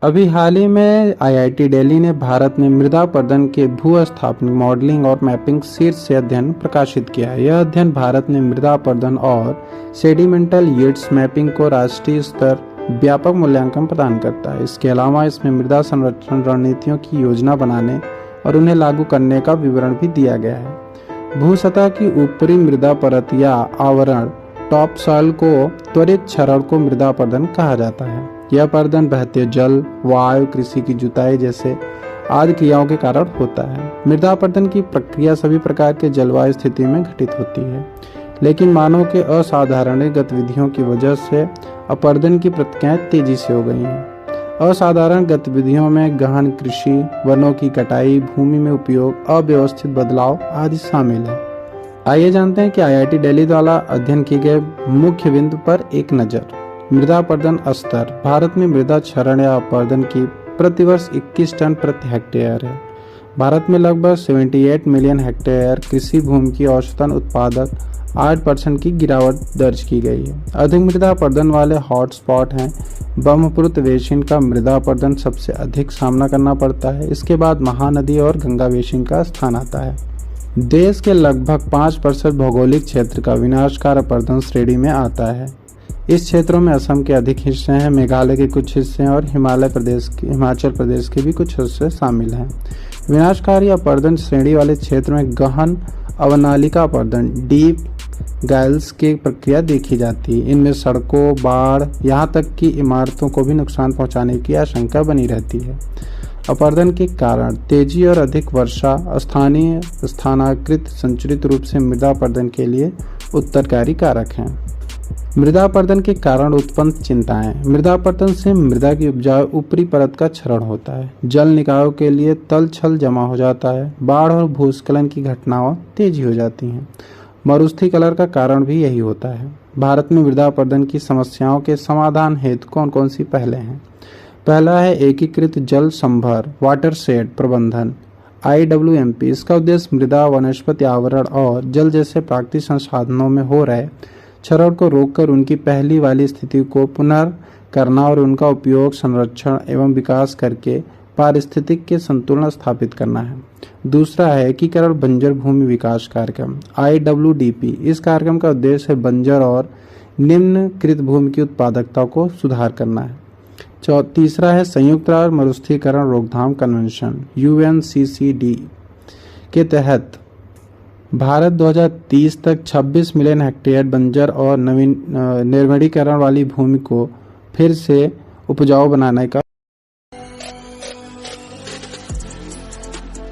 अभी हाल ही में आईआईटी दिल्ली ने भारत में मृदा अपरदन के भू-स्थापनिक मॉडलिंग और मैपिंग शीर्ष अध्ययन प्रकाशित किया है। यह अध्ययन भारत में मृदा अपरदन और सेडिमेंटल यील्ड्स मैपिंग को राष्ट्रीय स्तर व्यापक मूल्यांकन प्रदान करता है। इसके अलावा इसमें मृदा संरक्षण रणनीतियों की योजना बनाने और उन्हें लागू करने का विवरण भी दिया गया है। भूसतह की ऊपरी मृदा परत या आवरण टॉप सॉइल को त्वरित क्षरण को मृदा अपरदन कहा जाता है। यह अपरदन बहते जल, वायु, कृषि की जुताई जैसे आदि क्रियाओं के कारण होता है। मृदा अपरदन की प्रक्रिया सभी प्रकार के जलवायु स्थिति में घटित होती है, लेकिन मानव के असाधारण गतिविधियों की वजह से अपरदन की प्रक्रियाएं तेजी से हो गई हैं। असाधारण गतिविधियों में गहन कृषि, वनों की कटाई, भूमि में उपयोग, अव्यवस्थित बदलाव आदि शामिल है। आइए जानते हैं कि आईआईटी दिल्ली द्वारा अध्ययन किए गए मुख्य बिंदु पर एक नज़र। मृदा अपरदन स्तर। भारत में मृदा क्षरण या अपरदन की प्रतिवर्ष 21 टन प्रति हेक्टेयर है। भारत में लगभग 78 मिलियन हेक्टेयर कृषि भूमि की औसतन उत्पादक 8% की गिरावट दर्ज की गई है। अधिक मृदा अपरदन वाले हॉटस्पॉट हैं। ब्रह्मपुत्र बेसिन का मृदा अपरदन सबसे अधिक सामना करना पड़ता है। इसके बाद महानदी और गंगा बेसिन का स्थान आता है। देश के लगभग 5% भौगोलिक क्षेत्र का विनाशकारी अपरदन श्रेणी में आता है। इस क्षेत्रों में असम के अधिक हिस्से हैं, मेघालय के कुछ हिस्से और हिमाचल प्रदेश के भी कुछ हिस्से शामिल हैं। विनाशकारी अपरदन श्रेणी वाले क्षेत्र में गहन अवनालिका अपरदन डीप गैल्स की प्रक्रिया देखी जाती है। इनमें सड़कों, बाढ़, यहाँ तक कि इमारतों को भी नुकसान पहुँचाने की आशंका बनी रहती है। अपरदन के कारण तेजी और अधिक वर्षा स्थानीय स्थानांतरित संचरित रूप से मृदा अपरदन के लिए उत्तरकारी कारक हैं। मृदा अपरदन के कारण उत्पन्न चिंताएं। मृदा अपरदन से मृदा की उपजाऊ ऊपरी परत का क्षरण होता है। जल निकायों के लिए तल छल जमा हो जाता है। बाढ़ और भूस्खलन की घटनाओं तेजी हो जाती हैं। मरुस्थलीकरण का कारण भी यही होता है। भारत में मृदा अपरदन की समस्याओं के समाधान हेतु कौन कौन सी पहलें हैं? पहला है एकीकृत जल संभर वाटरशेड प्रबंधन IWMP। इसका उद्देश्य मृदा, वनस्पति आवरण और जल जैसे प्राकृतिक संसाधनों में हो रहे क्षरण को रोककर उनकी पहली वाली स्थिति को पुनर् करना और उनका उपयोग, संरक्षण एवं विकास करके पारिस्थितिक के संतुलन स्थापित करना है। दूसरा है एकीकरण बंजर भूमि विकास कार्यक्रम IWDP। इस कार्यक्रम का उद्देश्य है बंजर और निम्नकृत भूमि की उत्पादकता को सुधार करना है। तीसरा है संयुक्त राष्ट्र मरुस्थलीकरण रोकथाम कन्वेंशन UNCCD के तहत भारत 2030 तक 26 मिलियन हेक्टेयर बंजर और निर्वणीकरण वाली भूमि को फिर से उपजाऊ बनाने का